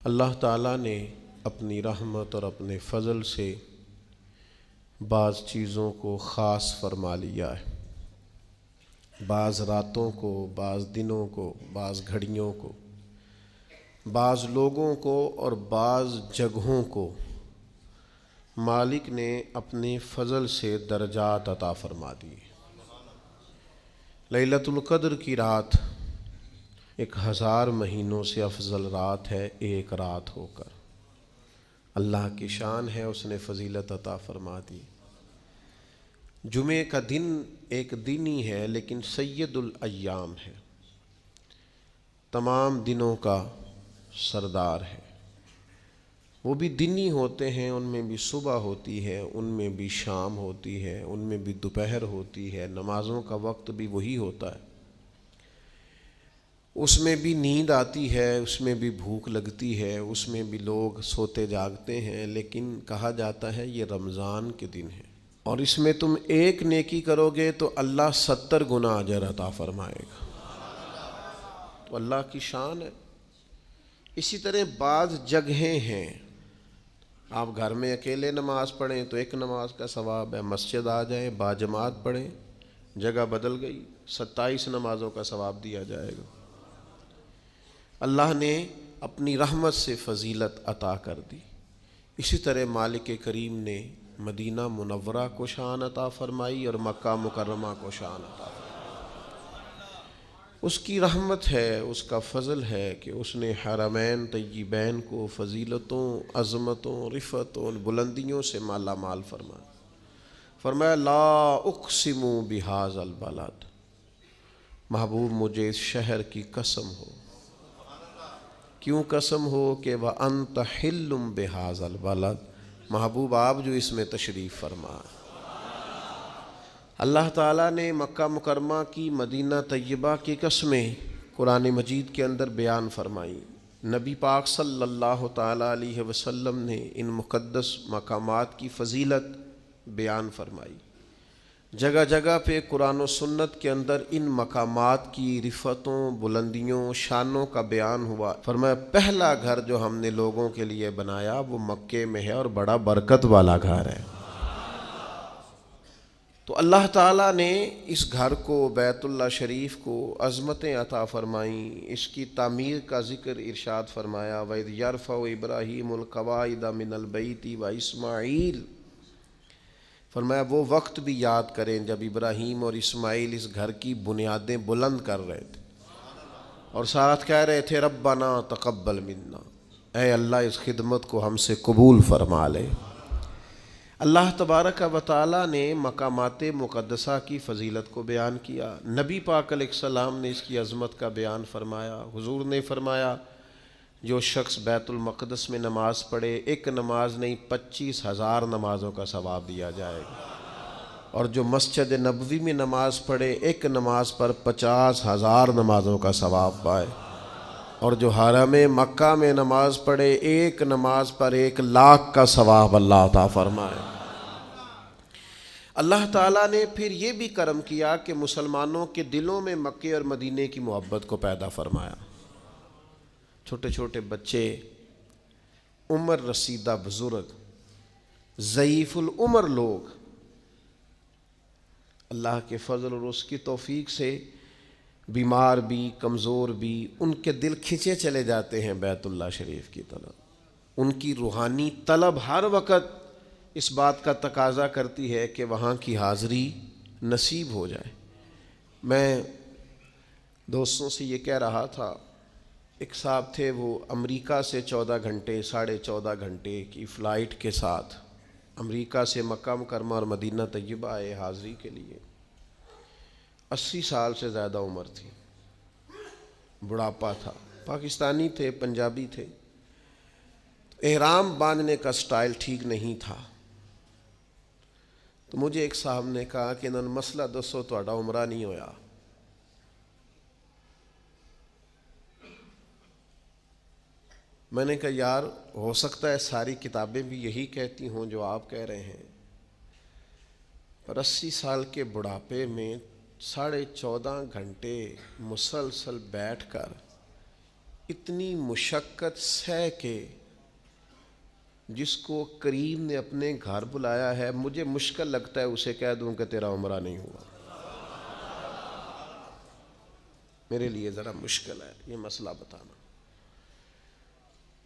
اللہ تعالیٰ نے اپنی رحمت اور اپنے فضل سے بعض چیزوں کو خاص فرما لیا ہے، بعض راتوں کو، بعض دنوں کو، بعض گھڑیوں کو، بعض لوگوں کو اور بعض جگہوں کو مالک نے اپنے فضل سے درجات عطا فرما دیے۔ لیلۃ القدر کی رات 1000 مہینوں سے افضل رات ہے، ایک رات ہو کر۔ اللہ کی شان ہے، اس نے فضیلت عطا فرما دی۔ جمعے کا دن ایک دن ہی ہے لیکن سید الایام ہے، تمام دنوں کا سردار ہے۔ وہ بھی دن ہی ہوتے ہیں، ان میں بھی صبح ہوتی ہے، ان میں بھی شام ہوتی ہے، ان میں بھی دوپہر ہوتی ہے، نمازوں کا وقت بھی وہی ہوتا ہے، اس میں بھی نیند آتی ہے، اس میں بھی بھوک لگتی ہے، اس میں بھی لوگ سوتے جاگتے ہیں، لیکن کہا جاتا ہے یہ رمضان کے دن ہے اور اس میں تم ایک نیکی کرو گے تو اللہ 70 گنا اجر عطا فرمائے گا۔ تو اللہ کی شان ہے۔ اسی طرح بعض جگہیں ہیں، آپ گھر میں اکیلے نماز پڑھیں تو ایک نماز کا ثواب ہے، مسجد آ جائیں باجماعت پڑھیں، جگہ بدل گئی 27 نمازوں کا ثواب دیا جائے گا۔ اللہ نے اپنی رحمت سے فضیلت عطا کر دی۔ اسی طرح مالک کریم نے مدینہ منورہ کو شان عطا فرمائی اور مکہ مکرمہ کو شان عطا فرمائی۔ اس کی رحمت ہے، اس کا فضل ہے کہ اس نے حرمین طیبین کو فضیلتوں، عظمتوں، رفعتوں، بلندیوں سے مالا مال فرمایا۔ فرمایا لا اقسم بہذا البلد، محبوب مجھے اس شہر کی قسم ہو۔ کیوں قسم ہو؟ کہ وَأَنْتَ حِلٌّ بِهَذَا الْبَلَدِ، محبوب آپ جو اس میں تشریف فرما۔ اللہ تعالیٰ نے مکہ مکرمہ کی، مدینہ طیبہ کی قسمیں قرآن مجید کے اندر بیان فرمائی۔ نبی پاک صلی اللہ تعالیٰ علیہ وسلم نے ان مقدس مقامات کی فضیلت بیان فرمائی۔ جگہ جگہ پہ قرآن و سنت کے اندر ان مقامات کی رفعتوں، بلندیوں، شانوں کا بیان ہوا۔ فرمایا پہلا گھر جو ہم نے لوگوں کے لیے بنایا وہ مکے میں ہے اور بڑا برکت والا گھر ہے۔ تو اللہ تعالیٰ نے اس گھر کو، بیت اللہ شریف کو عظمتیں عطا فرمائیں۔ اس کی تعمیر کا ذکر ارشاد فرمایا وَإِذْ يَرْفَعُ إِبْرَاهِيمُ الْقَوَاعِدَ مِنَ الْبَيْتِ وَإِسْمَاعِيلُ، فرمایا وہ وقت بھی یاد کریں جب ابراہیم اور اسماعیل اس گھر کی بنیادیں بلند کر رہے تھے اور ساتھ کہہ رہے تھے ربنا تقبل منا، اے اللہ اس خدمت کو ہم سے قبول فرما لے۔ اللہ تبارک و تعالیٰ نے مقامات مقدسہ کی فضیلت کو بیان کیا۔ نبی پاک علیہ السلام نے اس کی عظمت کا بیان فرمایا۔ حضور نے فرمایا جو شخص بیت المقدس میں نماز پڑھے، ایک نماز نہیں 25,000 نمازوں کا ثواب دیا جائے گا، اور جو مسجد نبوی میں نماز پڑھے ایک نماز پر 50,000 نمازوں کا ثواب پائے، اور جو حرم مکہ میں نماز پڑھے ایک نماز پر 1,00,000 کا ثواب اللہ عطا فرمائے۔ اللہ تعالیٰ نے پھر یہ بھی کرم کیا کہ مسلمانوں کے دلوں میں مکے اور مدینے کی محبت کو پیدا فرمایا۔ چھوٹے چھوٹے بچے، عمر رسیدہ بزرگ، ضعیف العمر لوگ اللہ کے فضل اور اس کی توفیق سے بیمار بھی، کمزور بھی، ان کے دل کھنچے چلے جاتے ہیں بیت اللہ شریف کی طرف۔ ان کی روحانی طلب ہر وقت اس بات کا تقاضا کرتی ہے کہ وہاں کی حاضری نصیب ہو جائے۔ میں دوستوں سے یہ کہہ رہا تھا، ایک صاحب تھے وہ امریکہ سے 14 گھنٹے 14.5 گھنٹے کی فلائٹ کے ساتھ امریکہ سے مکہ مکرمہ اور مدینہ طیبہ آئے حاضری کے لیے۔ 80 سال سے زیادہ عمر تھی، بڑھاپا تھا، پاکستانی تھے، پنجابی تھے، احرام باندھنے کا سٹائل ٹھیک نہیں تھا۔ تو مجھے ایک صاحب نے کہا کہ انہوں نے مسئلہ دسو تہاڈا عمرہ نہیں ہویا۔ میں نے کہا یار ہو سکتا ہے ساری کتابیں بھی یہی کہتی ہوں جو آپ کہہ رہے ہیں، پر 80 سال کے بڑھاپے میں 14.5 گھنٹے مسلسل بیٹھ کر اتنی مشقت سہ کے جس کو کریم نے اپنے گھر بلایا ہے، مجھے مشکل لگتا ہے اسے کہہ دوں کہ تیرا عمرہ نہیں ہوا۔ میرے لیے ذرا مشکل ہے یہ مسئلہ بتانا۔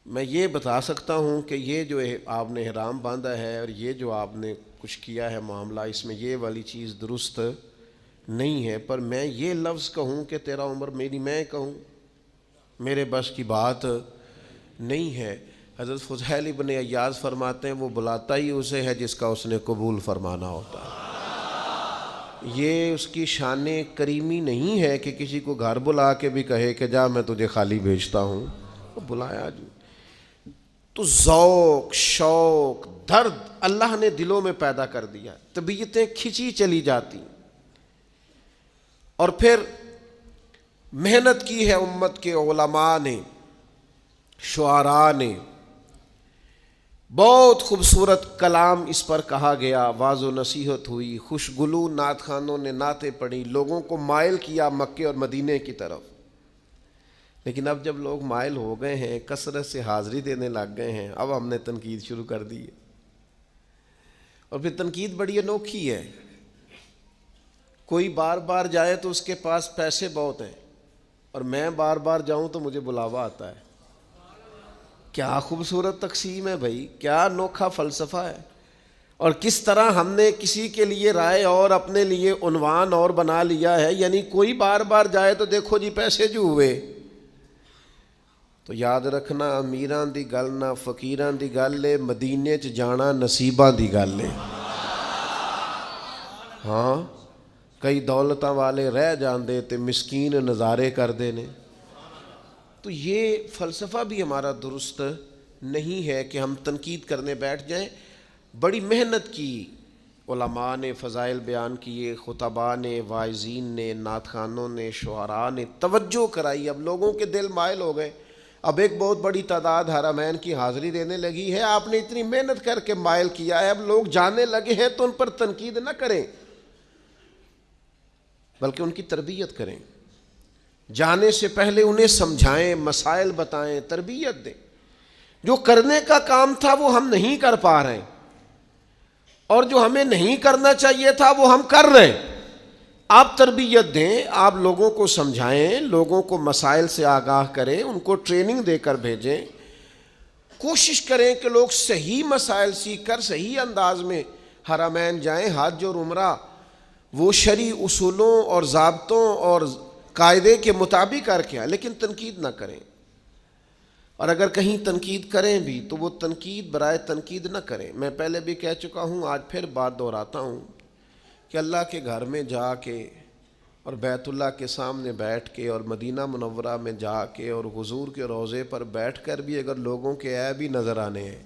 میں یہ بتا سکتا ہوں کہ یہ جو آپ نے احرام باندھا ہے اور یہ جو آپ نے کچھ کیا ہے معاملہ، اس میں یہ والی چیز درست نہیں ہے، پر میں یہ لفظ کہوں کہ تیرا عمر میں کہوں، میرے بس کی بات نہیں ہے۔ حضرت فضیل ابن عیاض فرماتے ہیں وہ بلاتا ہی اسے ہے جس کا اس نے قبول فرمانا ہوتا ہے۔ یہ اس کی شان کریمی نہیں ہے کہ کسی کو گھر بلا کے بھی کہے کہ جا میں تجھے خالی بھیجتا ہوں، وہ بلایا جو تو ذوق، شوق، درد اللہ نے دلوں میں پیدا کر دیا، طبیعتیں کھچی چلی جاتی، اور پھر محنت کی ہے امت کے علماء نے، شعراء نے، بہت خوبصورت کلام اس پر کہا گیا، واعظ و نصیحت ہوئی، خوشگلو نعت خوانوں نے نعتیں پڑھی، لوگوں کو مائل کیا مکے اور مدینے کی طرف۔ لیکن اب جب لوگ مائل ہو گئے ہیں، کثرت سے حاضری دینے لگ گئے ہیں، اب ہم نے تنقید شروع کر دی ہے، اور پھر تنقید بڑی انوکھی ہے۔ کوئی بار بار جائے تو اس کے پاس پیسے بہت ہیں، اور میں بار بار جاؤں تو مجھے بلاوا آتا ہے۔ کیا خوبصورت تقسیم ہے بھائی، کیا انوکھا فلسفہ ہے، اور کس طرح ہم نے کسی کے لیے رائے اور اپنے لیے عنوان اور بنا لیا ہے، یعنی کوئی بار بار جائے تو دیکھو جی پیسے جو ہوئے۔ تو یاد رکھنا، امیراں دی گل نہ فقیراں دی گل ہے، مدینے چ جانا نصیباں دی گل ہے۔ ہاں، کئی دولتاں والے رہ جاندے تے مسکین نظارے کردے نے۔ تو یہ فلسفہ بھی ہمارا درست نہیں ہے کہ ہم تنقید کرنے بیٹھ جائیں۔ بڑی محنت کی علماء نے، فضائل بیان کیے، خطباء نے، واعظین نے، نعت خوانوں نے، شعراء نے توجہ کرائی۔ اب لوگوں کے دل مائل ہو گئے، اب ایک بہت بڑی تعداد حرمین کی حاضری دینے لگی ہے، آپ نے اتنی محنت کر کے مائل کیا ہے، اب لوگ جانے لگے ہیں تو ان پر تنقید نہ کریں، بلکہ ان کی تربیت کریں۔ جانے سے پہلے انہیں سمجھائیں، مسائل بتائیں، تربیت دیں۔ جو کرنے کا کام تھا وہ ہم نہیں کر پا رہے ہیں، اور جو ہمیں نہیں کرنا چاہیے تھا وہ ہم کر رہے ہیں۔ آپ تربیت دیں، آپ لوگوں کو سمجھائیں، لوگوں کو مسائل سے آگاہ کریں، ان کو ٹریننگ دے کر بھیجیں۔ کوشش کریں کہ لوگ صحیح مسائل سیکھ کر صحیح انداز میں حرمین جائیں۔ حج اور عمرہ وہ شرعی اصولوں اور ضابطوں اور قاعدے کے مطابق کر کے، لیکن تنقید نہ کریں، اور اگر کہیں تنقید کریں بھی تو وہ تنقید برائے تنقید نہ کریں۔ میں پہلے بھی کہہ چکا ہوں، آج پھر بات دہراتا ہوں کہ اللہ کے گھر میں جا کے اور بیت اللہ کے سامنے بیٹھ کے اور مدینہ منورہ میں جا کے اور حضور کے روضے پر بیٹھ کر بھی اگر لوگوں کے عیب ہی نظر آنے ہیں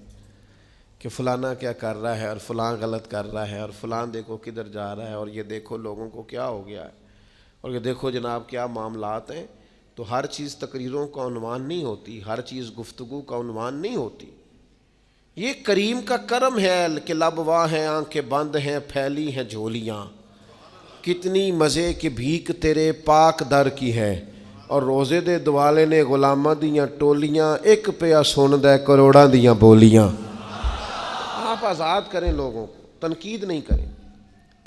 کہ فلانا کیا کر رہا ہے اور فلاں غلط کر رہا ہے اور فلاں دیکھو کدھر جا رہا ہے اور یہ دیکھو لوگوں کو کیا ہو گیا ہے اور یہ دیکھو جناب کیا معاملات ہیں، تو ہر چیز تقریروں کا عنوان نہیں ہوتی، ہر چیز گفتگو کا عنوان نہیں ہوتی۔ یہ کریم کا کرم ہے کہ لب واہ ہیں، آنکھیں بند ہیں، پھیلی ہیں جھولیاں، کتنی مزے کی بھیک تیرے پاک در کی ہے، اور روزے دے دوالے نے غلاماں دیاں ٹولیاں، ایک پیا سن دے کروڑاں دیاں بولیاں۔ آپ آزاد کریں لوگوں کو، تنقید نہیں کریں۔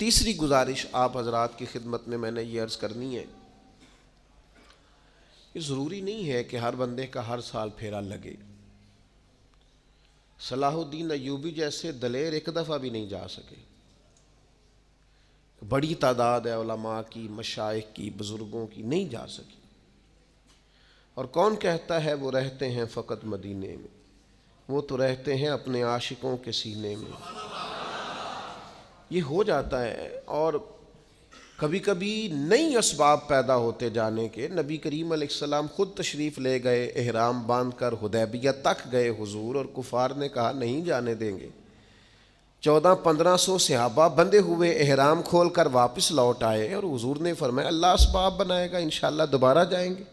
تیسری گزارش آپ حضرات کی خدمت میں نے یہ عرض کرنی ہے، یہ ضروری نہیں ہے کہ ہر بندے کا ہر سال پھیرا لگے۔ صلاح الدین ایوبی جیسے دلیر ایک دفعہ بھی نہیں جا سکے۔ بڑی تعداد ہے علماء کی، مشائخ کی، بزرگوں کی، نہیں جا سکی۔ اور کون کہتا ہے وہ رہتے ہیں فقط مدینے میں، وہ تو رہتے ہیں اپنے عاشقوں کے سینے میں۔ یہ ہو جاتا ہے، اور کبھی کبھی نئی اسباب پیدا ہوتے جانے کے۔ نبی کریم علیہ السلام خود تشریف لے گئے، احرام باندھ کر حدیبیہ تک گئے حضور، اور کفار نے کہا نہیں جانے دیں گے۔ 1400-1500 صحابہ بندے ہوئے احرام کھول کر واپس لوٹ آئے، اور حضور نے فرمایا اللہ اسباب بنائے گا، انشاءاللہ دوبارہ جائیں گے۔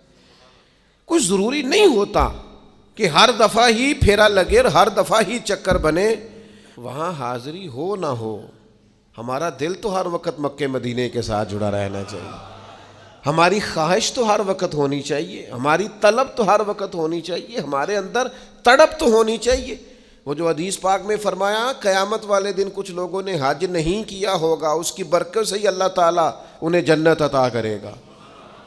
کچھ ضروری نہیں ہوتا کہ ہر دفعہ ہی پھیرا لگے اور ہر دفعہ ہی چکر بنے، وہاں حاضری ہو نہ ہو، ہمارا دل تو ہر وقت مکے مدینے کے ساتھ جڑا رہنا چاہیے۔ ہماری خواہش تو ہر وقت ہونی چاہیے، ہماری طلب تو ہر وقت ہونی چاہیے، ہمارے اندر تڑپ تو ہونی چاہیے۔ وہ جو حدیث پاک میں فرمایا قیامت والے دن کچھ لوگوں نے حج نہیں کیا ہوگا، اس کی برکت سے ہی اللہ تعالیٰ انہیں جنت عطا کرے گا۔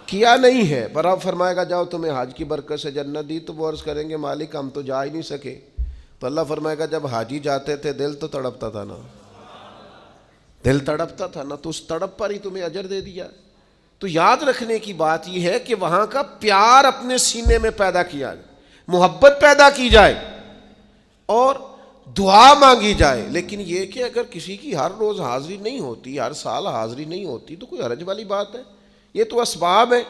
کیا نہیں ہے پر اب فرمائے گا جاؤ تمہیں حج کی برکت سے جنت دی، تو وہ عرض کریں گے مالک ہم تو جا ہی نہیں سکے۔ تو اللہ فرمائے گا جب حاجی جاتے تھے دل تو تڑپتا تھا نا، دل تڑپتا تھا نا، تو اس تڑپ پر ہی تمہیں اجر دے دیا۔ تو یاد رکھنے کی بات یہ ہے کہ وہاں کا پیار اپنے سینے میں پیدا کیا جائے، محبت پیدا کی جائے اور دعا مانگی جائے۔ لیکن یہ کہ اگر کسی کی ہر روز حاضری نہیں ہوتی، ہر سال حاضری نہیں ہوتی تو کوئی حرج والی بات ہے، یہ تو اسباب ہے۔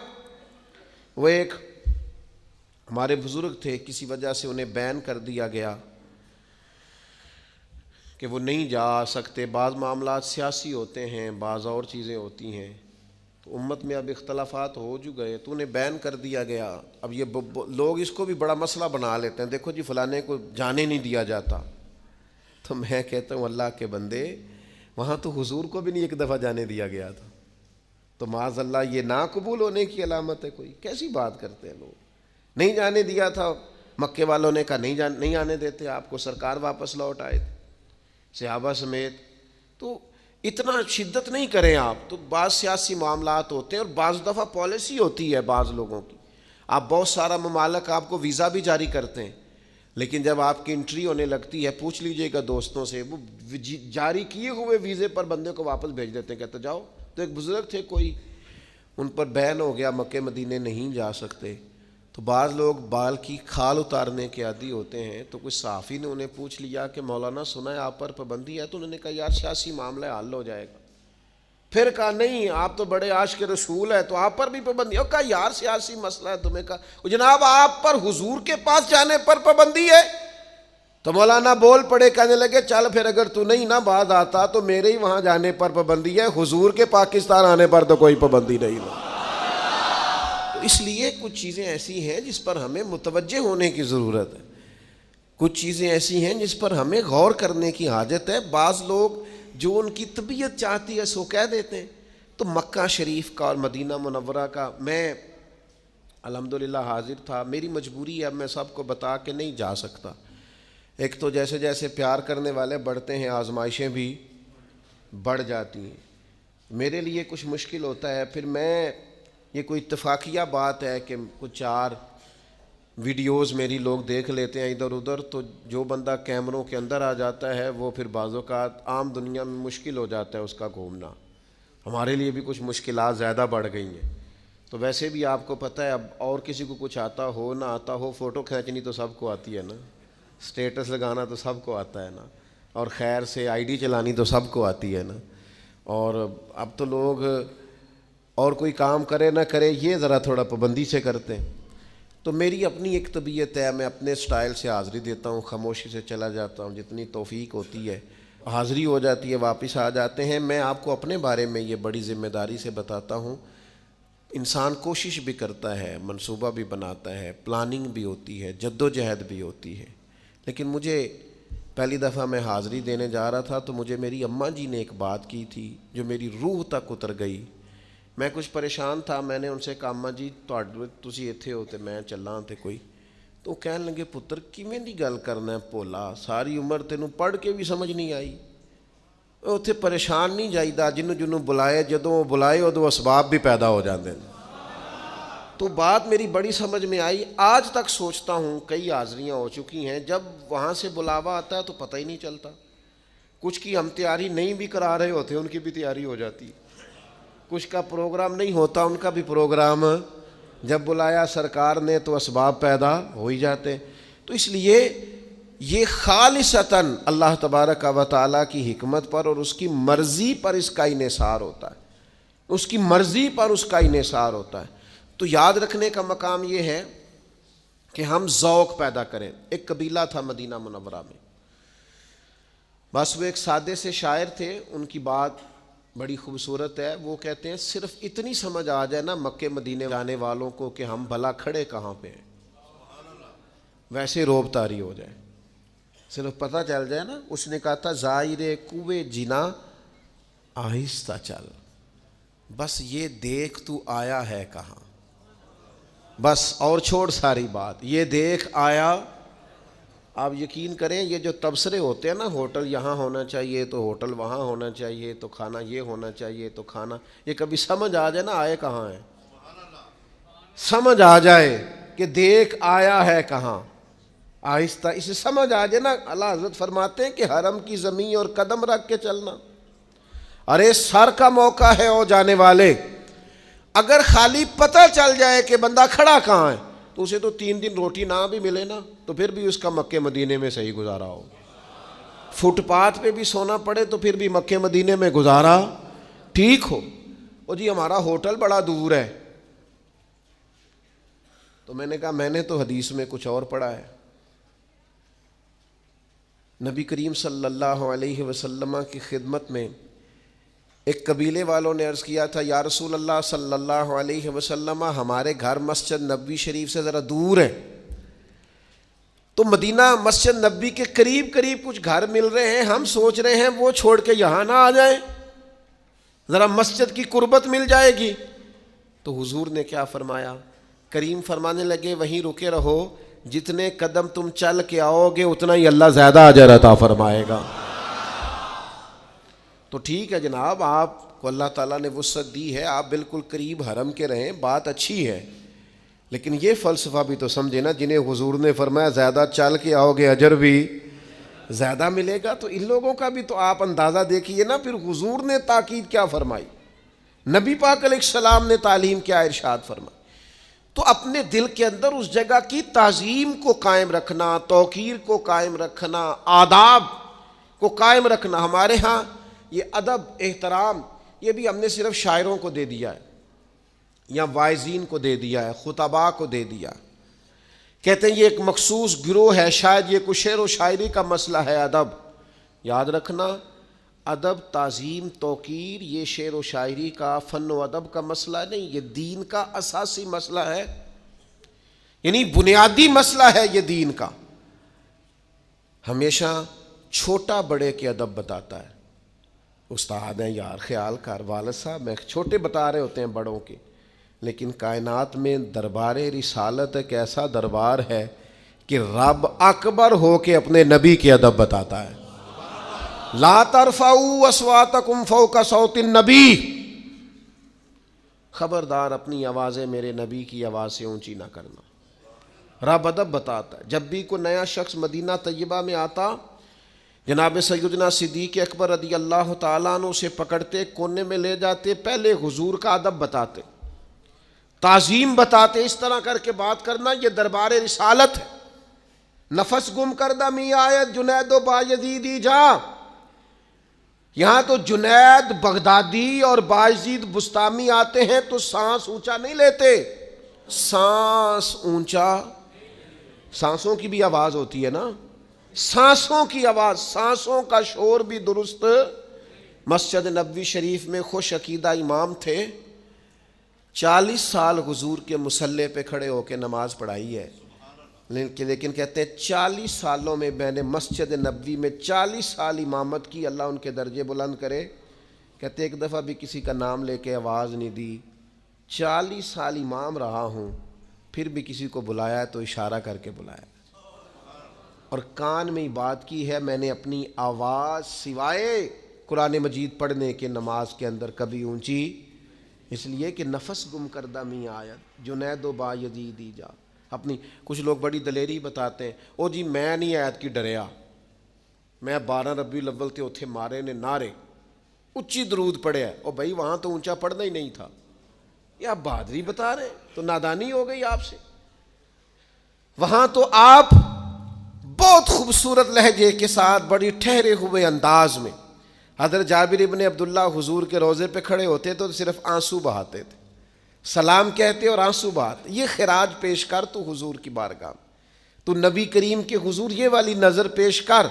وہ ایک ہمارے بزرگ تھے، کسی وجہ سے انہیں بین کر دیا گیا کہ وہ نہیں جا سکتے، بعض معاملات سیاسی ہوتے ہیں، بعض اور چیزیں ہوتی ہیں، تو امت میں اب اختلافات ہو جو گئے تو انہیں بین کر دیا گیا۔ اب یہ لوگ اس کو بھی بڑا مسئلہ بنا لیتے ہیں، دیکھو جی فلانے کو جانے نہیں دیا جاتا۔ تو میں کہتا ہوں اللہ کے بندے، وہاں تو حضور کو بھی نہیں ایک دفعہ جانے دیا گیا تھا، تو معاذ اللہ یہ نا قبول ہونے کی علامت ہے؟ کوئی کیسی بات کرتے ہیں لوگ، نہیں جانے دیا تھا، مکے والوں نے کہا نہیں آنے دیتے آپ کو، سرکار واپس لوٹ آئے تھے صحابہ سمیت۔ تو اتنا شدت نہیں کریں آپ، تو بعض سیاسی معاملات ہوتے ہیں اور بعض دفعہ پالیسی ہوتی ہے بعض لوگوں کی، آپ بہت سارا ممالک آپ کو ویزا بھی جاری کرتے ہیں، لیکن جب آپ کی انٹری ہونے لگتی ہے پوچھ لیجئے گا دوستوں سے، وہ جاری کیے ہوئے ویزے پر بندے کو واپس بھیج دیتے ہیں، کہتے جاؤ۔ تو ایک بزرگ تھے کوئی، ان پر بین ہو گیا، مکے مدینے نہیں جا سکتے۔ تو بعض لوگ بال کی کھال اتارنے کے عادی ہوتے ہیں، تو کچھ صحافی نے انہیں پوچھ لیا کہ مولانا سنا ہے آپ پر پابندی ہے؟ تو انہوں نے کہا یار سیاسی معاملہ حل ہو جائے گا۔ پھر کہا نہیں آپ تو بڑے عاشق رسول ہے تو آپ پر بھی پابندی ہے۔ کہا یار سیاسی مسئلہ ہے تمہیں، کہا جناب آپ پر حضور کے پاس جانے پر پابندی ہے؟ تو مولانا بول پڑے، کہنے لگے چل پھر اگر تو نہیں نہ بعد آتا تو میرے ہی وہاں جانے پر پابندی ہے، حضور کے پاکستان آنے پر تو کوئی پابندی نہیں ہے۔ تو اس لیے کچھ چیزیں ایسی ہیں جس پر ہمیں متوجہ ہونے کی ضرورت ہے، کچھ چیزیں ایسی ہیں جس پر ہمیں غور کرنے کی حاجت ہے۔ بعض لوگ جو ان کی طبیعت چاہتی ہے سو کہہ دیتے ہیں۔ تو مکہ شریف کا اور مدینہ منورہ کا میں الحمدللہ حاضر تھا، میری مجبوری ہے، اب میں سب کو بتا کے نہیں جا سکتا۔ ایک تو جیسے جیسے پیار کرنے والے بڑھتے ہیں آزمائشیں بھی بڑھ جاتی ہیں، میرے لیے کچھ مشکل ہوتا ہے، پھر میں یہ کوئی اتفاقیہ بات ہے کہ کچھ 4 ویڈیوز میری لوگ دیکھ لیتے ہیں ادھر ادھر، تو جو بندہ کیمروں کے اندر آ جاتا ہے وہ پھر بعض اوقات عام دنیا میں مشکل ہو جاتا ہے اس کا گھومنا، ہمارے لیے بھی کچھ مشکلات زیادہ بڑھ گئی ہیں۔ تو ویسے بھی آپ کو پتہ ہے اب اور کسی کو کچھ آتا ہو نہ آتا ہو، فوٹو کھینچنی تو سب کو آتی ہے نا، سٹیٹس لگانا تو سب کو آتا ہے نا، اور خیر سے آئی ڈی چلانی تو سب کو آتی ہے نا، اور اب تو لوگ اور کوئی کام کرے نہ کرے یہ ذرا تھوڑا پابندی سے کرتے ہیں۔ تو میری اپنی ایک طبیعت ہے، میں اپنے سٹائل سے حاضری دیتا ہوں، خاموشی سے چلا جاتا ہوں، جتنی توفیق ہوتی ہے حاضری ہو جاتی ہے، واپس آ جاتے ہیں۔ میں آپ کو اپنے بارے میں یہ بڑی ذمہ داری سے بتاتا ہوں، انسان کوشش بھی کرتا ہے، منصوبہ بھی بناتا ہے، پلاننگ بھی ہوتی ہے، جد و جہد بھی ہوتی ہے، لیکن مجھے پہلی دفعہ میں حاضری دینے جا رہا تھا تو مجھے میری اماں جی نے ایک بات کی تھی جو میری روح تک اتر گئی۔ میں کچھ پریشان تھا، میں نے ان سے کہا اماں جی تسی ایتھے ہو تے میں چلاں تے کوئی، تو کہنے لگے پتر کیویں دی گل کرنا ہے بھولا، ساری عمر تینوں پڑھ کے بھی سمجھ نہیں آئی، اتنے پریشان نہیں جائیدا، جنوں بلائے جدوں بلائے ادوں اسباب بھی پیدا ہو جاندے ہیں۔ تو بات میری بڑی سمجھ میں آئی، آج تک سوچتا ہوں، کئی حاضریاں ہو چکی ہیں، جب وہاں سے بلاوا آتا ہے تو پتہ ہی نہیں چلتا، کچھ کی ہم تیاری نہیں بھی کرا رہے ہوتے ان کی بھی تیاری ہو جاتی، کچھ کا پروگرام نہیں ہوتا ان کا بھی پروگرام جب بلایا سرکار نے تو اسباب پیدا ہو ہی جاتے۔ تو اس لیے یہ خالصتاً اللہ تبارک و تعالیٰ کی حکمت پر اور اس کی مرضی پر اس کا انحصار ہوتا ہے، اس کی مرضی پر اس کا انحصار ہوتا ہے۔ تو یاد رکھنے کا مقام یہ ہے کہ ہم ذوق پیدا کریں۔ ایک قبیلہ تھا مدینہ منورہ میں، بس وہ ایک سادے سے شاعر تھے، ان کی بات بڑی خوبصورت ہے، وہ کہتے ہیں صرف اتنی سمجھ آ جائے نا مکے مدینے جانے والوں کو کہ ہم بھلا کھڑے کہاں پہ ہیں، ویسے روب طاری ہو جائے، صرف پتہ چل جائے نا۔ اس نے کہا تھا زائر کوے جنا آہستہ چل، بس یہ دیکھ تو آیا ہے کہاں، بس اور چھوڑ ساری بات، یہ دیکھ آیا۔ آپ یقین کریں یہ جو تبصرے ہوتے ہیں نا، ہوٹل یہاں ہونا چاہیے تو ہوٹل وہاں ہونا چاہیے تو کھانا یہ ہونا چاہیے تو کھانا، یہ کبھی سمجھ آ جائے نا آئے کہاں ہے، سمجھ آ جائے کہ دیکھ آیا ہے کہاں، آہستہ اسے سمجھ آ جائے نا۔ اللہ حضرت فرماتے ہیں کہ حرم کی زمین اور قدم رکھ کے چلنا، ارے سر کا موقع ہے او جانے والے، اگر خالی پتہ چل جائے کہ بندہ کھڑا کہاں ہے تو اسے تو 3 دن روٹی نہ بھی ملے نا تو پھر بھی اس کا مکے مدینے میں صحیح گزارا ہو، فٹ پاتھ پہ بھی سونا پڑے تو پھر بھی مکے مدینے میں گزارا ٹھیک ہو۔ او جی ہمارا ہوٹل بڑا دور ہے، تو میں نے کہا میں نے تو حدیث میں کچھ اور پڑھا ہے۔ نبی کریم صلی اللہ علیہ وسلم کی خدمت میں ایک قبیلے والوں نے عرض کیا تھا، یا رسول اللہ صلی اللہ علیہ وسلم ہمارے گھر مسجد نبوی شریف سے ذرا دور ہے، تو مدینہ مسجد نبوی کے قریب قریب کچھ گھر مل رہے ہیں، ہم سوچ رہے ہیں وہ چھوڑ کے یہاں نہ آ جائیں، ذرا مسجد کی قربت مل جائے گی۔ تو حضور نے کیا فرمایا، کریم فرمانے لگے وہیں رکے رہو، جتنے قدم تم چل کے آؤ گے اتنا ہی اللہ زیادہ اجر عطا فرمائے گا۔ تو ٹھیک ہے جناب، آپ کو اللہ تعالیٰ نے وسعت دی ہے، آپ بالکل قریب حرم کے رہیں، بات اچھی ہے، لیکن یہ فلسفہ بھی تو سمجھے نا، جنہیں حضور نے فرمایا زیادہ چل کے آؤ گے اجر بھی زیادہ ملے گا، تو ان لوگوں کا بھی تو آپ اندازہ دیکھیے نا، پھر حضور نے تاکید کیا فرمائی، نبی پاک علیہ السلام نے تعلیم کیا ارشاد فرمائی۔ تو اپنے دل کے اندر اس جگہ کی تعظیم کو قائم رکھنا، توقیر کو قائم رکھنا، آداب کو قائم رکھنا۔ ہمارے ہاں یہ ادب احترام یہ بھی ہم نے صرف شاعروں کو دے دیا ہے یا واعظین کو دے دیا ہے، خطباء کو دے دیا، کہتے ہیں یہ ایک مخصوص گروہ ہے، شاید یہ کچھ شعر و شاعری کا مسئلہ ہے۔ ادب یاد رکھنا، ادب تعظیم توقیر یہ شعر و شاعری کا فن و ادب کا مسئلہ نہیں، یہ دین کا اساسی مسئلہ ہے، یعنی بنیادی مسئلہ ہے یہ دین کا۔ ہمیشہ چھوٹا بڑے کے ادب بتاتا ہے، استاد ہیں یار خیال کر، والد صاحب میں چھوٹے بتا رہے ہوتے ہیں بڑوں کے، لیکن کائنات میں دربار رسالت ایک ایسا دربار ہے کہ رب اکبر ہو کے اپنے نبی کے ادب بتاتا ہے۔ لا ترفعوا اصواتکم فوق صوت النبی، خبردار اپنی آوازیں میرے نبی کی آواز سے اونچی نہ کرنا، رب ادب بتاتا ہے۔ جب بھی کوئی نیا شخص مدینہ طیبہ میں آتا، جناب سیدنا صدیق اکبر رضی اللہ تعالیٰ عنہ اسے پکڑتے کونے میں لے جاتے، پہلے حضور کا ادب بتاتے، تعظیم بتاتے، اس طرح کر کے بات کرنا یہ دربار رسالت ہے۔ نفس گم کردہ می آیت جنید و بایزیدی جا، یہاں تو جنید بغدادی اور بایزید بستامی آتے ہیں تو سانس اونچا نہیں لیتے، سانس اونچا، سانسوں کی بھی آواز ہوتی ہے نا، سانسوں کی آواز، سانسوں کا شور بھی درست۔ مسجد نبوی شریف میں خوش عقیدہ امام تھے، 40 سال حضور کے مصلی پہ کھڑے ہو کے نماز پڑھائی ہے، لیکن کہتے ہیں 40 سالوں میں میں نے مسجد نبوی میں 40 سال امامت کی، اللہ ان کے درجے بلند کرے، کہتے ایک دفعہ بھی کسی کا نام لے کے آواز نہیں دی، 40 سال امام رہا ہوں، پھر بھی کسی کو بلایا تو اشارہ کر کے بلایا، اور کان میں بات کی ہے، میں نے اپنی آواز سوائے قرآن مجید پڑھنے کے نماز کے اندر کبھی اونچی، اس لیے کہ نفس گم کردہ می آیت جنید و با یزیدی جا۔ اپنی کچھ لوگ بڑی دلیری بتاتے ہیں، او جی میں نہیں آیت کی ڈریا، میں 12 ربیع الاول تے اتھے مارے نے نعرے اچھی درود پڑھے، او بھائی وہاں تو اونچا پڑھنا ہی نہیں تھا، یہ آپ بہادری بتا رہے ہیں، تو نادانی ہو گئی آپ سے۔ وہاں تو آپ بہت خوبصورت لہجے کے ساتھ بڑی ٹھہرے ہوئے انداز میں، حضرت جابر ابن عبداللہ حضور کے روضے پہ کھڑے ہوتے تو صرف آنسو بہاتے تھے، سلام کہتے اور آنسو بہاتے، یہ خراج پیش کر تو حضور کی بارگاہ، تو نبی کریم کے حضور یہ والی نظر پیش کر،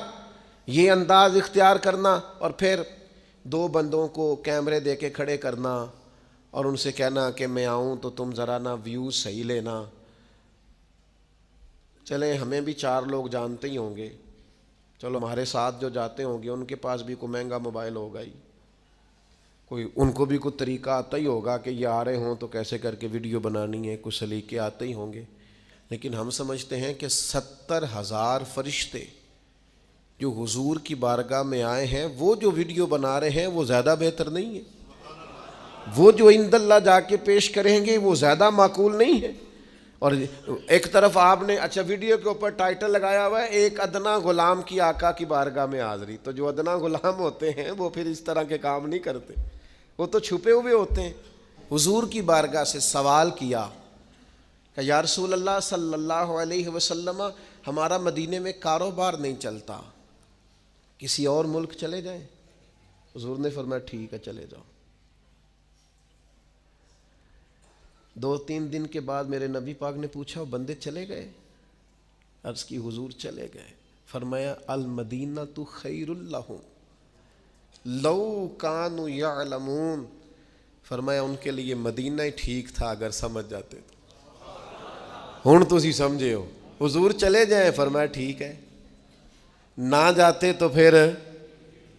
یہ انداز اختیار کرنا، اور پھر 2 بندوں کو کیمرے دے کے کھڑے کرنا اور ان سے کہنا کہ میں آؤں تو تم ذرا نا ویوز صحیح لینا۔ چلیں ہمیں بھی 4 لوگ جانتے ہی ہوں گے، چلو ہمارے ساتھ جو جاتے ہوں گے ان کے پاس بھی کوئی مہنگا موبائل ہوگا ہی، کوئی ان کو بھی کوئی طریقہ آتا ہی ہوگا کہ یہ آ رہے ہوں تو کیسے کر کے ویڈیو بنانی ہے، کچھ سلیقے آتے ہی ہوں گے، لیکن ہم سمجھتے ہیں کہ 70,000 فرشتے جو حضور کی بارگاہ میں آئے ہیں وہ جو ویڈیو بنا رہے ہیں وہ زیادہ بہتر نہیں ہے؟ وہ جو عند اللہ جا کے پیش کریں گے وہ زیادہ معقول نہیں ہے؟ اور ایک طرف آپ نے اچھا ویڈیو کے اوپر ٹائٹل لگایا ہوا ہے ایک ادنا غلام کی آقا کی بارگاہ میں حاضری، تو جو ادنا غلام ہوتے ہیں وہ پھر اس طرح کے کام نہیں کرتے، وہ تو چھپے ہوئے ہوتے ہیں۔ حضور کی بارگاہ سے سوال کیا کہ یا رسول اللہ صلی اللہ علیہ وسلم، ہمارا مدینے میں کاروبار نہیں چلتا، کسی اور ملک چلے جائیں؟ حضور نے فرمایا ٹھیک ہے چلے جاؤ۔ 2-3 دن کے بعد میرے نبی پاک نے پوچھا بندے چلے گئے؟ عرض کی حضور چلے گئے۔ فرمایا المدینۃ خیر لہم لو کانوا یعلمون، فرمایا ان کے لیے مدینہ ہی ٹھیک تھا اگر سمجھ جاتے تو۔ ہن تسی سمجھے ہو، حضور چلے جائیں، فرمایا ٹھیک ہے، نہ جاتے تو پھر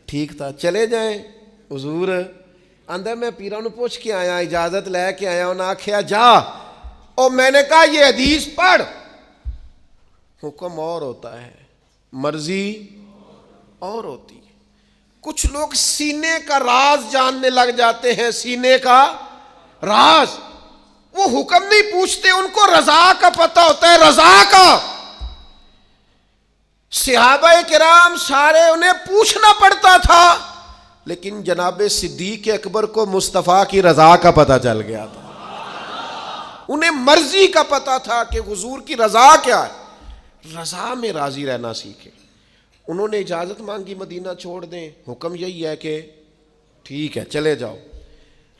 ٹھیک تھا، چلے جائیں۔ حضور اندر میں پیروں نے پوچھ کے آیا، اجازت لے کے آیا، انہوں نے آکھیا جا، اور میں نے کہا یہ حدیث پڑھ۔ حکم اور ہوتا ہے، مرضی اور ہوتی ہے۔ کچھ لوگ سینے کا راز جاننے لگ جاتے ہیں، سینے کا راز، وہ حکم نہیں پوچھتے، ان کو رضا کا پتہ ہوتا ہے، رضا کا۔ صحابہ کرام سارے انہیں پوچھنا پڑتا تھا، لیکن جناب صدیق اکبر کو مصطفیٰ کی رضا کا پتہ چل گیا تھا، انہیں مرضی کا پتہ تھا کہ حضور کی رضا کیا ہے، رضا میں راضی رہنا سیکھیں۔ انہوں نے اجازت مانگی مدینہ چھوڑ دیں، حکم یہی ہے کہ ٹھیک ہے چلے جاؤ،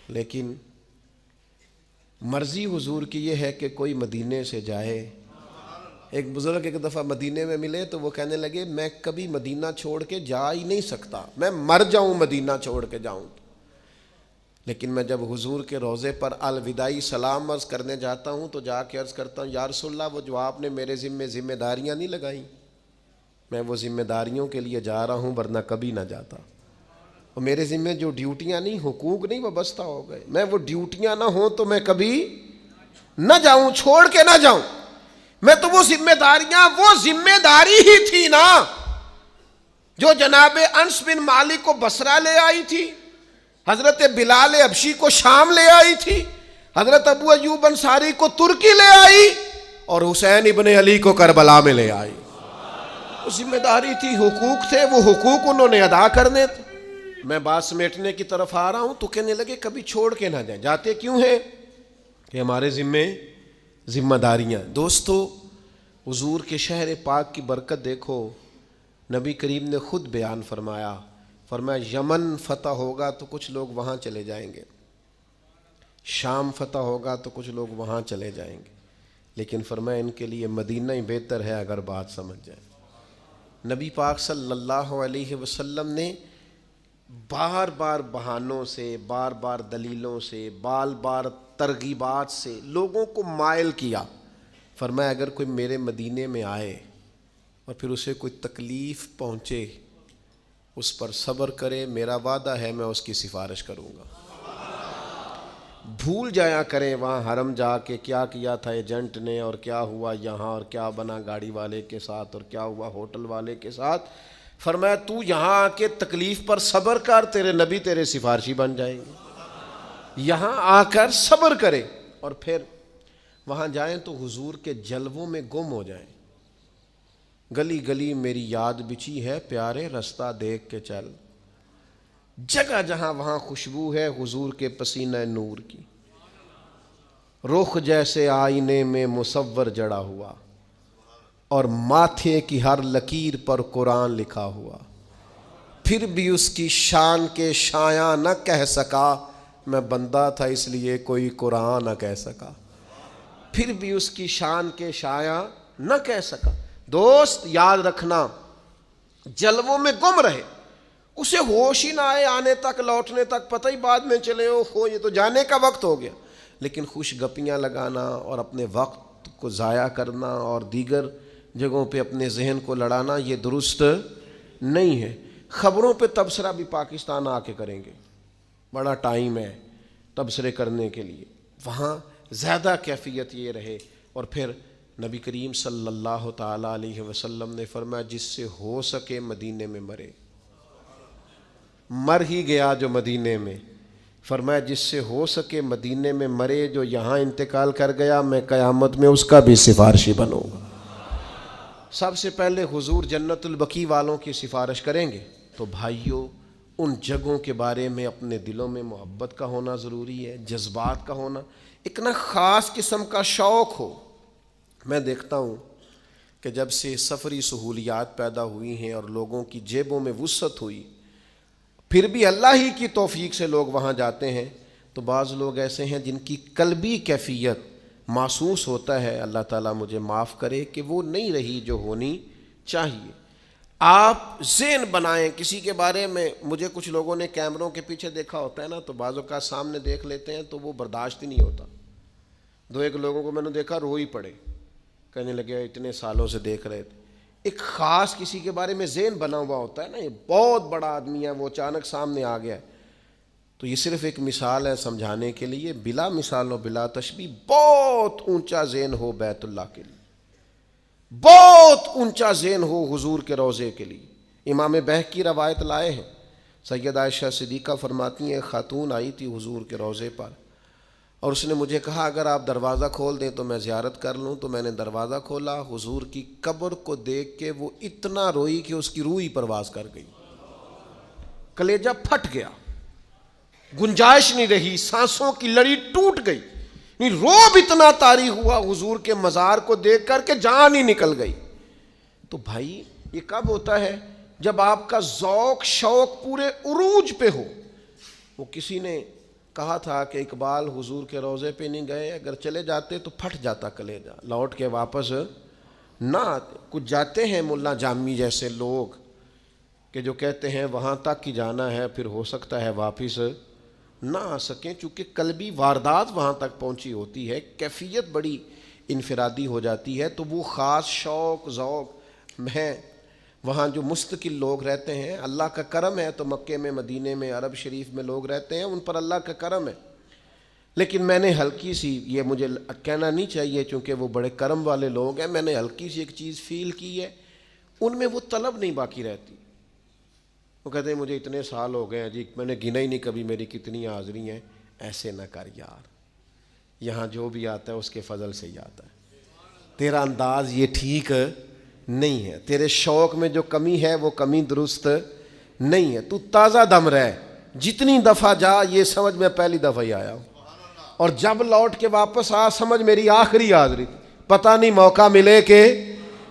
لیکن مرضی حضور کی یہ ہے کہ کوئی مدینے سے جائے۔ ایک بزرگ ایک دفعہ مدینے میں ملے تو وہ کہنے لگے میں کبھی مدینہ چھوڑ کے جا ہی نہیں سکتا، میں مر جاؤں مدینہ چھوڑ کے جاؤں، لیکن میں جب حضور کے روضے پر الوداعی سلام عرض کرنے جاتا ہوں تو جا کے عرض کرتا ہوں یا رسول اللہ وہ جو آپ نے میرے ذمہ داریاں نہیں لگائیں، میں وہ ذمہ داریوں کے لیے جا رہا ہوں ورنہ کبھی نہ جاتا، اور میرے ذمہ جو ڈیوٹیاں نہیں، حقوق نہیں وابستہ ہو گئے، میں وہ ڈیوٹیاں نہ ہوں تو میں کبھی نہ جاؤں، چھوڑ کے نہ جاؤں۔ میں تو وہ ذمہ داریاں، وہ ذمہ داری ہی تھی نا جو جناب انس بن مالک کو بصرہ لے آئی تھی، حضرت بلال حبشی کو شام لے آئی تھی، حضرت ابو ایوب انصاری کو ترکی لے آئی، اور حسین ابن علی کو کربلا میں لے آئی۔ وہ ذمہ داری تھی، حقوق تھے، وہ حقوق انہوں نے ادا کرنے تھے۔ میں بات سمیٹنے کی طرف آ رہا ہوں تو کہنے لگے کبھی چھوڑ کے نہ جائیں، جاتے کیوں ہیں؟ کہ ہمارے ذمہ داریاں۔ دوستو حضور کے شہر پاک کی برکت دیکھو، نبی کریم نے خود بیان فرمایا یمن فتح ہوگا تو کچھ لوگ وہاں چلے جائیں گے، شام فتح ہوگا تو کچھ لوگ وہاں چلے جائیں گے، لیکن فرمایا ان کے لیے مدینہ ہی بہتر ہے اگر بات سمجھ جائیں۔ نبی پاک صلی اللہ علیہ وسلم نے بار بار بہانوں سے، بار بار دلیلوں سے، بار بار ترغیبات سے لوگوں کو مائل کیا۔ فرمایا اگر کوئی میرے مدینے میں آئے اور پھر اسے کوئی تکلیف پہنچے، اس پر صبر کرے، میرا وعدہ ہے میں اس کی سفارش کروں گا۔ بھول جایا کریں وہاں حرم جا کے کیا کیا تھا ایجنٹ نے، اور کیا ہوا یہاں، اور کیا بنا گاڑی والے کے ساتھ، اور کیا ہوا ہوٹل والے کے ساتھ۔ فرمایا تو یہاں آ کے تکلیف پر صبر کر، تیرے نبی تیرے سفارشی بن جائیں گے۔ یہاں آ کر صبر کرے اور پھر وہاں جائیں تو حضور کے جلووں میں گم ہو جائیں۔ گلی گلی میری یاد بچھی ہے پیارے، رستہ دیکھ کے چل، جگہ جہاں وہاں خوشبو ہے حضور کے پسینہ نور کی، رخ جیسے آئینے میں مصور جڑا ہوا، اور ماتھے کی ہر لکیر پر قرآن لکھا ہوا، پھر بھی اس کی شان کے شایاں نہ کہہ سکا، میں بندہ تھا اس لیے کوئی قرآن نہ کہہ سکا، پھر بھی اس کی شان کے شایاں نہ کہہ سکا۔ دوست یاد رکھنا، جلووں میں گم رہے، اسے ہوش ہی نہ آئے آنے تک، لوٹنے تک، پتہ ہی بعد میں چلے ہو یہ تو جانے کا وقت ہو گیا، لیکن خوش گپیاں لگانا اور اپنے وقت کو ضائع کرنا اور دیگر جگہوں پہ اپنے ذہن کو لڑانا یہ درست نہیں ہے۔ خبروں پہ تبصرہ بھی پاکستان آ کے کریں گے، بڑا ٹائم ہے تبصرے کرنے کے لیے، وہاں زیادہ کیفیت یہ رہے۔ اور پھر نبی کریم صلی اللہ تعالیٰ علیہ وسلم نے فرمایا جس سے ہو سکے مدینے میں مرے، مر ہی گیا جو مدینے میں، فرمایا جس سے ہو سکے مدینے میں مرے، جو یہاں انتقال کر گیا میں قیامت میں اس کا بھی سفارشی بنوں گا۔ سب سے پہلے حضور جنت البقیع والوں کی سفارش کریں گے۔ تو بھائیوں، ان جگہوں کے بارے میں اپنے دلوں میں محبت کا ہونا ضروری ہے، جذبات کا ہونا، ایک نہ خاص قسم کا شوق ہو۔ میں دیکھتا ہوں کہ جب سے سفری سہولیات پیدا ہوئی ہیں اور لوگوں کی جیبوں میں وسعت ہوئی، پھر بھی اللہ ہی کی توفیق سے لوگ وہاں جاتے ہیں، تو بعض لوگ ایسے ہیں جن کی قلبی کیفیت محسوس ہوتا ہے، اللہ تعالیٰ مجھے معاف کرے، کہ وہ نہیں رہی جو ہونی چاہیے۔ آپ ذہن بنائیں کسی کے بارے میں۔ مجھے کچھ لوگوں نے کیمروں کے پیچھے دیکھا ہوتا ہے نا، تو بعضوں کا سامنے دیکھ لیتے ہیں تو وہ برداشت ہی نہیں ہوتا۔ دو ایک لوگوں کو میں نے دیکھا رو ہی پڑے، کہنے لگے اتنے سالوں سے دیکھ رہے تھے۔ ایک خاص کسی کے بارے میں ذہن بنا ہوا ہوتا ہے نا، یہ بہت بڑا آدمی ہے، وہ اچانک سامنے آ گیا ہے، تو یہ صرف ایک مثال ہے سمجھانے کے لیے، بلا مثال و بلا تشبیہ بہت اونچا ذہن ہو بیت اللہ کے لیے، بہت اونچا ذہن ہو حضور کے روضے کے لیے۔ امام بہقی روایت لائے ہیں، سیدہ عائشہ صدیقہ فرماتی ہیں خاتون آئی تھی حضور کے روضے پر، اور اس نے مجھے کہا اگر آپ دروازہ کھول دیں تو میں زیارت کر لوں۔ تو میں نے دروازہ کھولا، حضور کی قبر کو دیکھ کے وہ اتنا روئی کہ اس کی روح ہی پرواز کر گئی، کلیجہ پھٹ گیا، گنجائش نہیں رہی، سانسوں کی لڑی ٹوٹ گئی، روب اتنا طاری ہوا حضور کے مزار کو دیکھ کر کے جان ہی نکل گئی۔ تو بھائی یہ کب ہوتا ہے؟ جب آپ کا ذوق شوق پورے عروج پہ ہو۔ وہ کسی نے کہا تھا کہ اقبال حضور کے روضے پہ نہیں گئے، اگر چلے جاتے تو پھٹ جاتا کلیجہ، لوٹ کے واپس نہ آتے۔ کچھ جاتے ہیں ملا جامی جیسے لوگ کہ جو کہتے ہیں وہاں تک ہی جانا ہے، پھر ہو سکتا ہے واپس نہ آ سکیں، چونکہ قلبی واردات وہاں تک پہنچی ہوتی ہے، کیفیت بڑی انفرادی ہو جاتی ہے، تو وہ خاص شوق ذوق میں وہاں جو مستقل لوگ رہتے ہیں، اللہ کا کرم ہے تو مکے میں مدینے میں عرب شریف میں لوگ رہتے ہیں، ان پر اللہ کا کرم ہے۔ لیکن میں نے ہلکی سی، یہ مجھے کہنا نہیں چاہیے چونکہ وہ بڑے کرم والے لوگ ہیں، میں نے ہلکی سی ایک چیز فیل کی ہے، ان میں وہ طلب نہیں باقی رہتی۔ وہ کہتے ہیں مجھے اتنے سال ہو گئے ہیں جی، میں نے گنا ہی نہیں کبھی میری کتنی حاضری ہیں۔ ایسے نہ کر یار، یہاں جو بھی آتا ہے اس کے فضل سے ہی آتا ہے، تیرا انداز یہ ٹھیک نہیں ہے، تیرے شوق میں جو کمی ہے وہ کمی درست نہیں ہے، تو تازہ دم رہ، جتنی دفعہ جا یہ سمجھ میں پہلی دفعہ ہی آیا ہوں، اور جب لوٹ کے واپس آ سمجھ میری آخری حاضری تھی، پتہ نہیں موقع ملے کہ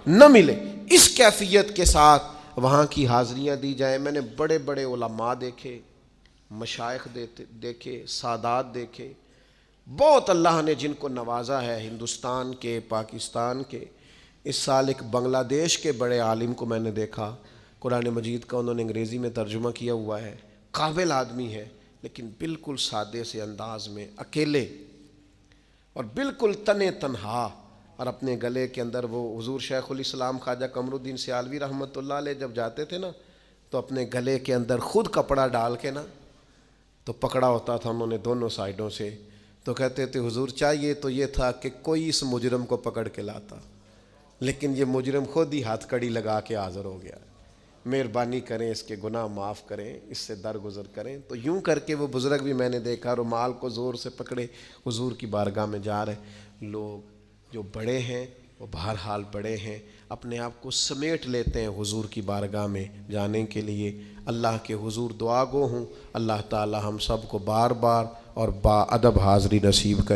نہ ملے۔ اس کیفیت کے ساتھ وہاں کی حاضریاں دی جائیں۔ میں نے بڑے بڑے علماء دیکھے، مشائخ دیکھے، سادات دیکھے، بہت اللہ نے جن کو نوازا ہے ہندوستان کے، پاکستان کے۔ اس سال ایک بنگلہ دیش کے بڑے عالم کو میں نے دیکھا، قرآن مجید کا انہوں نے انگریزی میں ترجمہ کیا ہوا ہے، قابل آدمی ہے، لیکن بالکل سادے سے انداز میں، اکیلے اور بالکل تنے تنہا، اور اپنے گلے کے اندر وہ حضور شیخ الاسلام خواجہ قمر الدین سیالوی رحمۃ اللہ علیہ جب جاتے تھے نا، تو اپنے گلے کے اندر خود کپڑا ڈال کے نا تو پکڑا ہوتا تھا انہوں نے دونوں سائیڈوں سے، تو کہتے تھے حضور چاہیے تو یہ تھا کہ کوئی اس مجرم کو پکڑ کے لاتا، لیکن یہ مجرم خود ہی ہاتھ کڑی لگا کے حاضر ہو گیا، مہربانی کریں اس کے گناہ معاف کریں، اس سے درگزر کریں۔ تو یوں کر کے وہ بزرگ بھی میں نے دیکھا رومال کو زور سے پکڑے حضور کی بارگاہ میں جا رہے۔ لوگ جو بڑے ہیں وہ بہرحال بڑے ہیں، اپنے آپ کو سمیٹ لیتے ہیں حضور کی بارگاہ میں جانے کے لیے۔ اللہ کے حضور دعا گو ہوں، اللہ تعالی ہم سب کو بار بار اور با ادب حاضری نصیب کرے۔